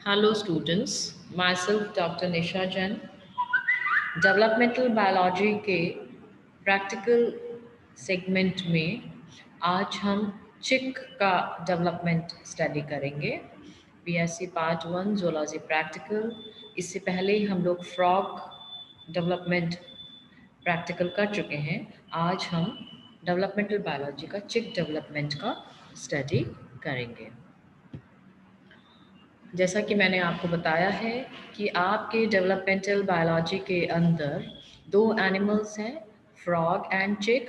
Hello students, myself Dr. Nisha Jain, developmental biology के practical segment में आज हम चिक का डेवलपमेंट स्टडी करेंगे। BSc part 1 zoology practical. इससे पहले ही हम लोग फ्रॉग डेवलपमेंट प्रैक्टिकल कर चुके हैं। आज हम डेवलपमेंटल बायोलॉजी का चिक डेवलपमेंट का स्टडी करेंगे। जैसा कि मैंने आपको बताया है कि आपके डेवलपमेंटल बायोलॉजी के अंदर दो एनिमल्स हैं, frog and chick.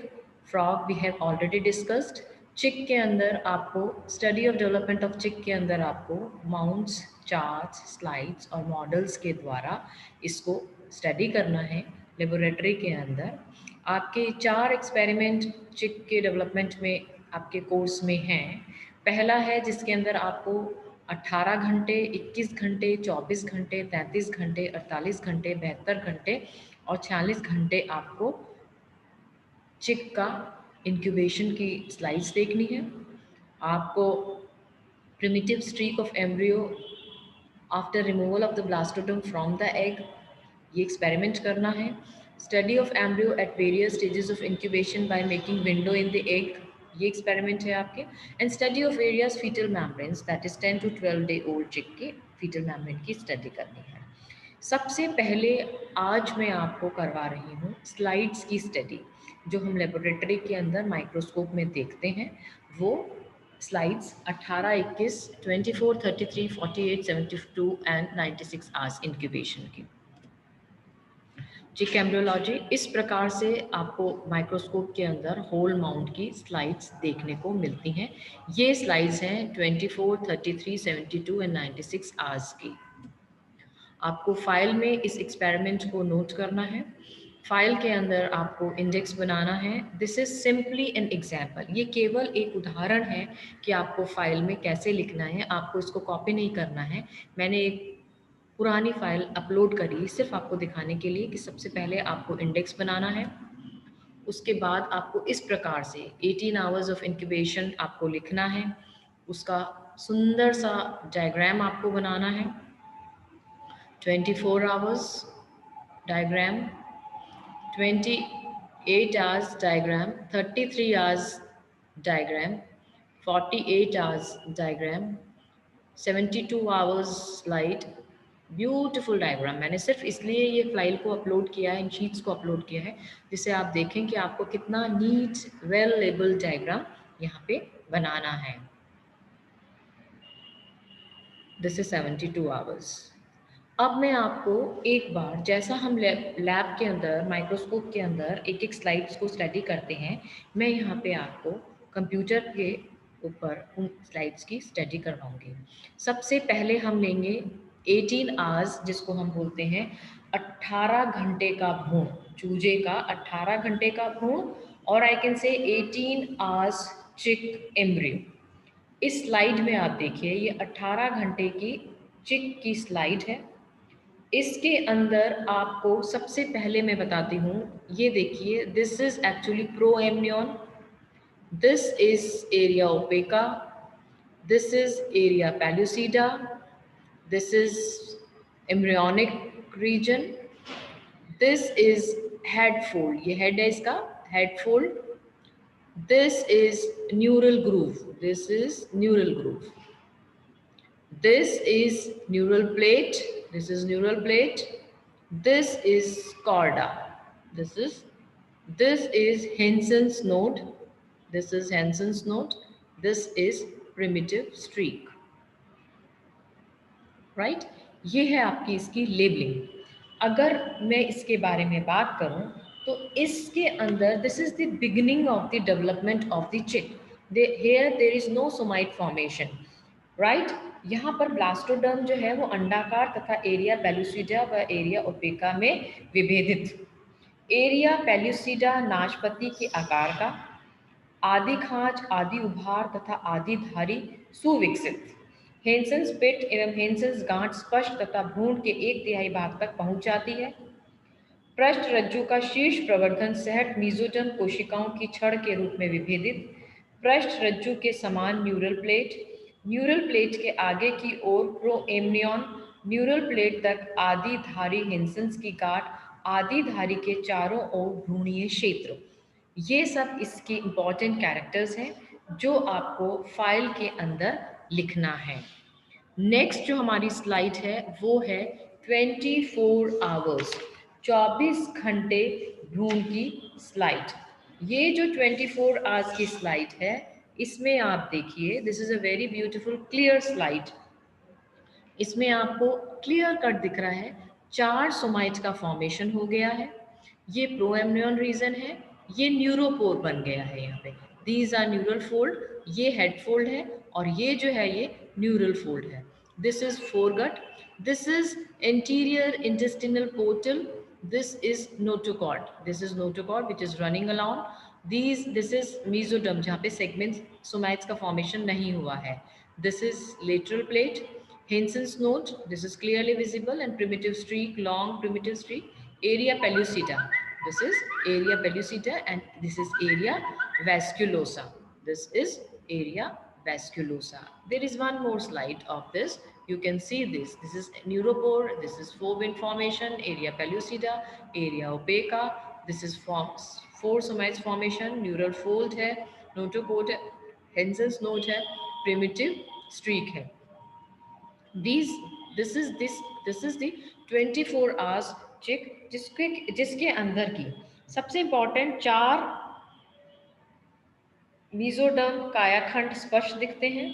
Frog we have already discussed. Chick के अंदर आपको स्टडी ऑफ डेवलपमेंट ऑफ चिक के अंदर आपको माउंट्स, चार्ट्स, स्लाइड्स और मॉडल्स के द्वारा इसको स्टडी करना है लेबोरेटरी के अंदर। आपके 4 एक्सपेरिमेंट चिक के डेवलपमेंट में आपके कोर्स में हैं। पहला है जिसके अंदर आपको 18 घंटे, 21 घंटे, 24 घंटे, 33 घंटे, 48 घंटे, 72 घंटे और 46 घंटे आपको चिक का इंक्यूबेशन की स्लाइड्स देखनी है। आपको primitive streak of embryo after removal of the blastoderm from the egg, ये एक्सपेरिमेंट करना है। Study of embryo at various stages of incubation by making window in the egg, ये एक्सपेरिमेंट है आपके। And study of various foetal membranes, that is 10 to 12 day old chick के fetal membrane की study करनी है। सबसे पहले आज मैं आपको करवा रही हूँ स्लाइड्स की स्टडी, जो हम लेबोरेटरी के अंदर माइक्रोस्कोप में देखते हैं। वो स्लाइड्स 18, 21, 24, 33, 48, 72 एंड 96 आवर्स इंक्यूबेशन की। चिक एम्ब्रियोलॉजी इस प्रकार से आपको माइक्रोस्कोप के अंदर होल माउंट की स्लाइड्स देखने को मिलती हैं। ये स्लाइड्स हैं 24, 33, 72 एंड 96 आवर्स की। आपको फाइल में इस एक्सपेरिमेंट को नोट करना है। फाइल के अंदर आपको इंडेक्स बनाना है। This is simply an example, ये केवल एक उदाहरण है कि आपको फाइल में कैसे लिखना है। आपको इसको कॉपी नहीं करना है। मैंने एक पुरानी फाइल अपलोड करी सिर्फ आपको दिखाने के लिए कि सबसे पहले आपको इंडेक्स बनाना है। उसके बाद आपको इस प्रकार से 18 आवर्स ऑफ इंक्यूबेशन आपको लिखना है। उसका सुंदर सा डायग्राम आपको बनाना है। 24 hours diagram, 28 hours diagram, 33 hours diagram, 48 hours diagram, 72 hours slide, beautiful diagram. मैंने सिर्फ इसलिए ये फाइल को अपलोड किया है, इन शीट्स को अपलोड किया है, जिससे आप देखें कि आपको कितना नीट वेल लेबल्ड डायग्राम यहाँ पे बनाना है। This is 72 hours. अब मैं आपको एक बार, जैसा हम लैब के अंदर माइक्रोस्कोप के अंदर एक एक स्लाइड्स को स्टडी करते हैं, मैं यहाँ पे आपको कंप्यूटर के ऊपर उन स्लाइड्स की स्टडी करवाऊंगी। सबसे पहले हम लेंगे 18 आवर्स, जिसको हम बोलते हैं 18 घंटे का भ्रूण, चूजे का 18 घंटे का भ्रूण, और आई कैन से 18 आवर्स चिक एम्ब्रियो। इस स्लाइड में आप देखिए, ये 18 घंटे की चिक की स्लाइड है। इसके अंदर आपको सबसे पहले मैं बताती हूँ, ये देखिए, this is actually proamnion, this is area opaca, this is area pellucida, this is embryonic region, this is head fold, ये हेड है इसका, head fold, this is neural groove, this is neural groove, this is neural plate, this is neural plate, this is chorda, this is Henson's node, this is Henson's node, this is primitive streak, right? ये है आपकी इसकी labelling. अगर मैं इसके बारे में बात करूं तो इसके अंदर this is the beginning of the development of the chick. Here there is no somite formation, right? यहाँ पर ब्लास्टोडर्म जो है वो अंडाकार तथा एरिया पेल्यूसिडा व एरिया ओपेका में विभेदित। एरिया पेल्यूसिडा नाशपति के आकार का, आदि खांच, आदि उभार तथा आदि धारी सुविकसित। हेंसन्स पिट एवं हेंसन्स गांठ स्पष्ट तथा भ्रूण के 1/3 भाग तक पहुंच जाती है। पृष्ठ रज्जु का शीर्ष प्रवर्धन सहट मीजोजन कोशिकाओं की छड़ के रूप में विभेदित। पृष्ठ रज्जु के समान न्यूरल प्लेट, न्यूरल प्लेट के आगे की ओर प्रोएम्नियन, न्यूरल प्लेट तक आदिधारी हिंसन्स की गांठ, आदिधारी के चारों ओर भ्रूणीय क्षेत्र। ये सब इसके इम्पॉर्टेंट कैरेक्टर्स हैं जो आपको फाइल के अंदर लिखना है। नेक्स्ट जो हमारी स्लाइड है वो है 24 आवर्स, 24 घंटे भ्रूण की स्लाइड। ये जो 24 आवर्स की स्लाइड है, इसमें आप देखिए, this is a very beautiful clear slide. इसमें आपको क्लियर कट दिख रहा है, 4 सोमाइट्स का फॉर्मेशन हो गया है। ये प्रोएम्नियन रीजन है, ये न्यूरोपोर बन गया है यहाँ पे। दीज आर न्यूरल फोल्ड, ये हेड फोल्ड है और ये जो है ये न्यूरल फोल्ड है। This is foregut, this is anterior intestinal portal, this is notochord, this is notochord which is running along these, this is mesoderm जहाँ पे segments somates का formation नहीं हुआ है। This is lateral plate, Henson's node, this is clearly visible, and primitive streak, long primitive streak, area pellucida, this is area pellucida, and this is area vasculosa, this is area vasculosa. There is one more slide of this. You can see this. This is neuropore. This is fovein formation. Area pellucida. Area opaca. This is four somates formation. Neural fold है. Notochord है. Henson's node है. Primitive streak है. These this is the 24 hours check जिसके अंदर की सबसे important 4 mesoderm कायाखंड स्पष्ट दिखते हैं,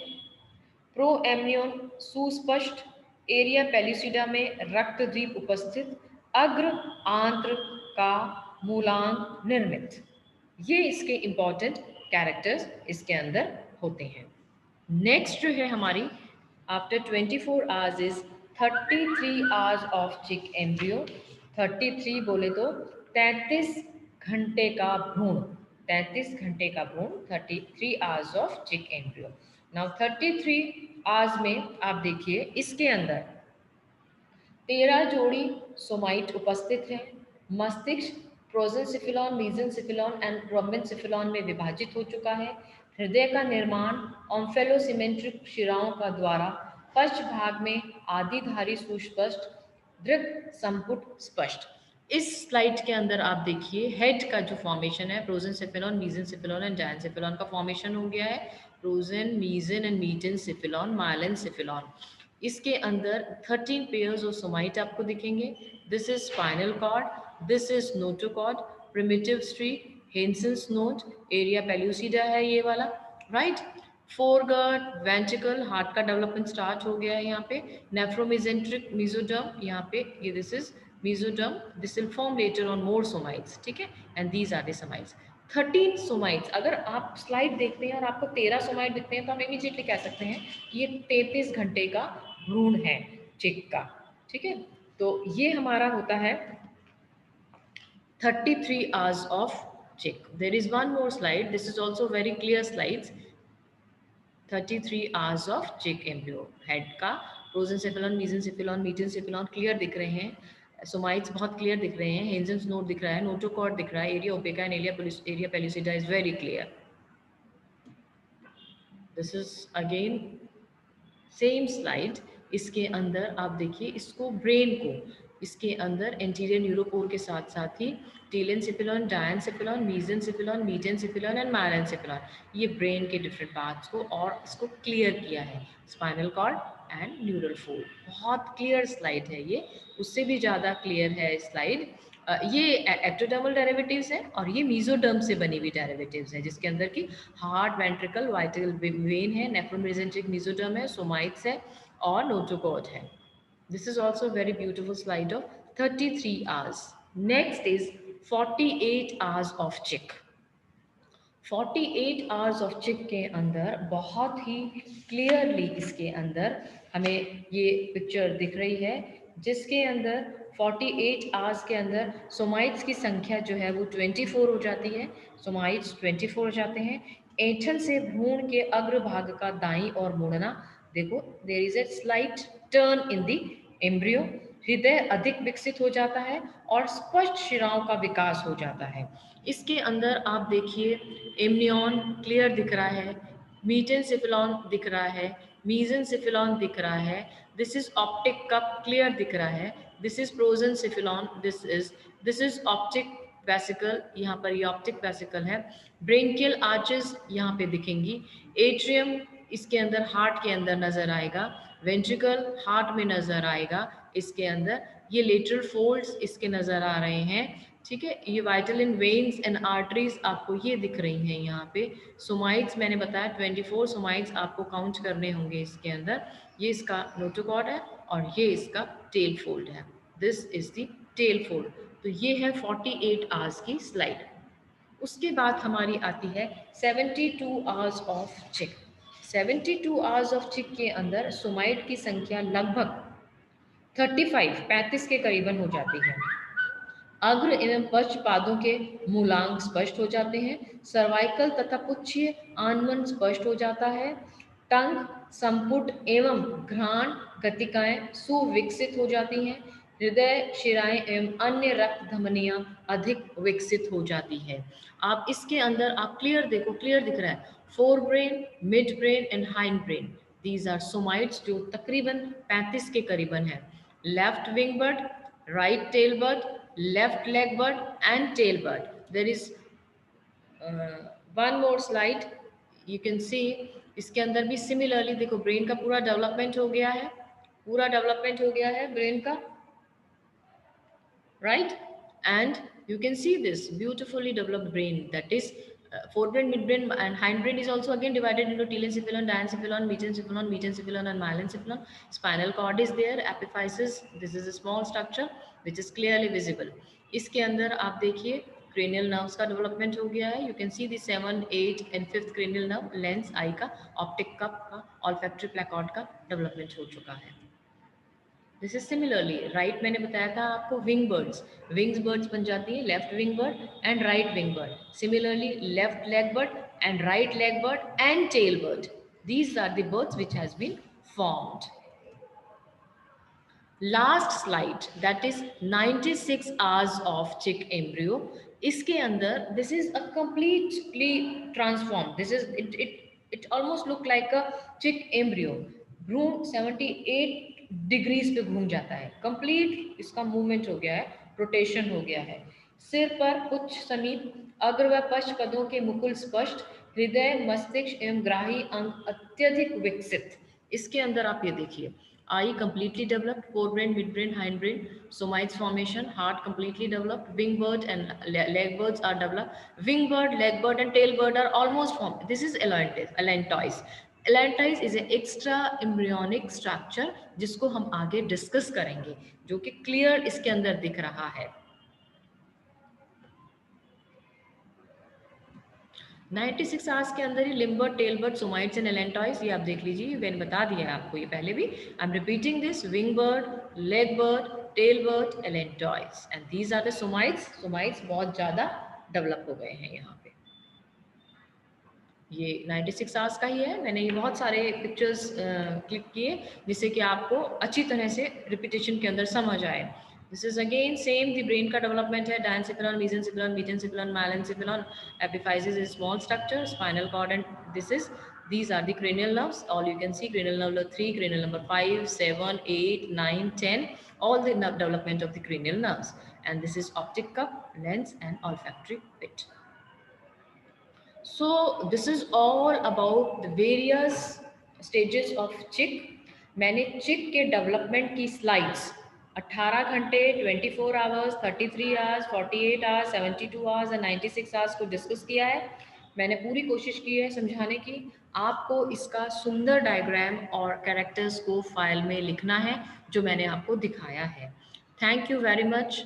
प्रोएम्नियन सुस्पष्ट, एरिया पेलिसिडा में रक्तद्वीप उपस्थित, अग्र आंत्र का मूलांग निर्मित। ये इसके इम्पॉर्टेंट कैरेक्टर्स इसके अंदर होते हैं। नेक्स्ट जो है हमारी after 24 hours is 33 hours of chick embryo. 33 बोले तो 33 घंटे का भ्रूण, 33 घंटे का भ्रूण, 33 hours of chick embryo. Now 33 hours में आप देखिए इसके अंदर 13 जोड़ी सोमाइट उपस्थित हैं। मस्तिष्क प्रोजेंसिफिलॉन, मीजेंसिफिलॉन एंड रोमेंसिफिलॉन में विभाजित हो चुका है। हृदय का निर्माण ऑम्फेलोसिमेट्रिक शिराओं का द्वारा पश्च भाग में आदिधारी सुस्पष्ट, दृक संपुट स्पष्ट। इस स्लाइड के अंदर आप देखिए हेड का जो फॉर्मेशन है, प्रोजेंसिफिलॉन, मीजेंसिफिलॉन एंड डायंसिफिलॉन का फॉर्मेशन हो गया है। Prosen, mesen and metencephalon, myelencephalon. इसके अंदर 13 पेयर्स ऑफ सोमाइट आपको दिखेंगे। This is spinal cord, this is notochord, primitive streak, Hensen's node, area pellucida है ये वाला, राइट। फोरगट, वेंट्रिकल, हार्ट का डेवलपमेंट स्टार्ट हो गया है यहाँ पे। नेफ्रोमेजेंट्रिक मीजोडर्म यहाँ पे, ये this is mesoderm, this will form later on more somites, ठीक है। And these are the somites. 13 somites, अगर आप स्लाइड देखते हैं और आपको 13 सोमाइट दिखते हैं तो हम इमीडिएटली कह सकते हैं ये 33 घंटे का भ्रूण है चिक का, ठीक है। तो ये हमारा होता है 33 hours of chick. There is one more slide, this is also very clear slides. 33 hours of chick embryo, head का प्रोजेंसेफेलॉन, मीजेंसेफेलॉन, मीटेंसेफेलॉन क्लियर दिख रहे हैं, सोमाइट्स बहुत क्लियर दिख रहे हैं, हेंजन्स नोड दिख रहा है, नोटोकॉर्ड दिख रहा है, area ओपेका and area pellucida is very clear. This is again same slide. इसके अंदर आप देखिए इसको, ब्रेन को, इसके अंदर एंटीरियर न्यूरोपोर के साथ साथ ही टेलेनसेफेलॉन, डायनसेफेलॉन, मीजेंसेफेलॉन, मीटेंसेफेलॉन एंड माइलेंसेफेलॉन, ये ब्रेन के डिफरेंट पार्ट्स को और इसको क्लियर किया है। Spinal cord and neural fold, बहुत क्लियर स्लाइड है ये, उससे भी ज़्यादा क्लियर है स्लाइड। ये एक्टोडर्मल डेरिवेटिव्स है और ये मीजोडर्म से बनी हुई डेरिवेटिव्स है, जिसके अंदर की हार्ट, वेंट्रिकल, वाइटल वेन है, नेफ्रोमेसेंट्रिक मीजोडर्म है, सोमाइट्स है और नोटोकॉर्ड है। This is also very beautiful slide of 33 hours. Next is 48 hours of चिक। 48 आवर्स ऑफ चिक के अंदर बहुत ही क्लियरली इसके अंदर हमें ये पिक्चर दिख रही है, जिसके अंदर 48 आवर्स के अंदर सोमाइट्स की संख्या जो है वो 24 हो जाती है। सोमाइट्स 24 हो जाते हैं। ऐंठन से भ्रूण के अग्रभाग का दाईं ओर मुड़ना, देखो there is a slight turn in the embryo, हृदय अधिक विकसित हो जाता है और स्पष्ट शिराओं का विकास हो जाता है। इसके अंदर आप देखिए एम्नियन क्लियर दिख रहा है, मीटेंसेफेलॉन दिख रहा है, मीजेंसिफिलॉन दिख रहा है, this is optic cup clear दिख रहा है, this is prosencephalon, this is optic vesicle, यहाँ पर ये ऑप्टिक वेसिकल है, ब्रेंकियल आर्चेस यहाँ पे दिखेंगी, एट्रियम इसके अंदर हार्ट के अंदर नजर आएगा, वेंट्रिकल हार्ट में नजर आएगा इसके अंदर, ये लेटरल फोल्ड्स इसके नजर आ रहे हैं, ठीक है। ये vital in veins and arteries आपको ये दिख रही हैं यहाँ पे। सोमाइड्स मैंने बताया 24 सोमाइड्स आपको काउंट करने होंगे इसके अंदर। ये इसका नोटोकॉर्ड है और ये इसका टेल फोल्ड है, this is the tail fold. तो ये है 48 आवर्स की स्लाइड। उसके बाद हमारी आती है 72 आवर्स ऑफ चिक। 72 आवर्स ऑफ चिक के अंदर सोमाइड की संख्या लगभग 35 के करीबन हो जाती है। अग्र एवं पश्च पादों के मूलांग स्पष्ट हो जाते हैं, सर्वाइकल तथा पुच्छीय आनमन स्पष्ट हो जाता है, टंग संपुट एवं घ्राण गतिकाएं सुविकसित हो जाती हैं, हृदय शिराएं एवं अन्य रक्त धमनियां अधिक विकसित हो जाती है। आप इसके अंदर आप क्लियर देखो, क्लियर दिख रहा है, fore brain, mid brain and hind brain, these are somites जो तकरीबन 35 के करीबन है। Left wing bud, right tail bud, left leg bud and tail bud. There is one more slide, you can see इसके अंदर भी सिमिलरली देखो brain का पूरा डेवलपमेंट हो गया है, पूरा डेवलपमेंट हो गया है ब्रेन का, right? And you can see this beautifully developed brain, that is forebrain, midbrain and hindbrain is also again divided into telencephalon, diencephalon, mesencephalon and myelencephalon. Spinal cord is there, epiphysis, this is a small structure which is clearly visible. इसके अंदर आप देखिए cranial nerves का development हो गया है, you can see the 7, 8 and 5th cranial nerve, lens eye का, optic cup का, olfactory placard का development हो चुका है। दिस इज सिमिलरली राइट, मैंने बताया था आपको विंग बर्ड्स, विंग्स बर्ड्स बन जाती है, left wing bud and right wing bud. Similarly left leg bud and right leg bud and tail bud, these are the buds which has been formed. Last slide that is 96 hours of chick embryo. इसके अंदर this is a completely transform, this is it almost look like a chick embryo. भ्रूण 78 degrees पे घूम जाता है, complete इसका movement हो गया है, रोटेशन हो गया है। सिर पर पुच्छ समीप, अग्र व पश्च पदों के मुकुल स्पष्ट, हृदय मस्तिष्क एवं ग्राही अंग अत्यधिक विकसित। इसके अंदर आप ये देखिए, eye completely developed, forebrain, midbrain, hindbrain, somites formation, heart completely developed, wing bird and leg birds are developed. Wing bird, leg bird and tail bird are almost formed. This is allantois. Allantois is an extra embryonic structure जिसको हम आगे discuss करेंगे, जो कि clear इसके अंदर दिख रहा है। 96 आवर्स के अंदर ही लिम्बर, टेलबर्ड, सोमाइट्स एंड एलेंटॉइस, ये आप देख लीजिए, मैंने बता दिया है आपको ये पहले भी। I am repeating this, wing bud, leg bud, tail bud, allantois and these are the somites. Somites बहुत ज़्यादा डेवलप हो गए हैं यहाँ पे। ये 96 आवर्स का ही है, मैंने ये बहुत सारे पिक्चर्स क्लिक किए जिससे कि आपको अच्छी तरह से रिपीटेशन के अंदर समझ आए। This is again same, the brain का development है, diencephalon, mesencephalon, metencephalon, myelencephalon, epiphysis is small structure, spinal cord and these are the cranial nerves. All you can see, cranial nerve number 3, cranial number 5, 7, 8, 9, 10, all the development of the cranial nerves. And this is optic cup, lens and olfactory pit. So this is all about the various stages of chick. मैंने चिक के development की slides 18 घंटे, 24 hours, 33 hours, 48 hours, 72 hours और 96 hours को discuss किया है। मैंने पूरी कोशिश की है समझाने की। आपको इसका सुंदर डायग्राम और कैरेक्टर्स को फाइल में लिखना है जो मैंने आपको दिखाया है। Thank you very much.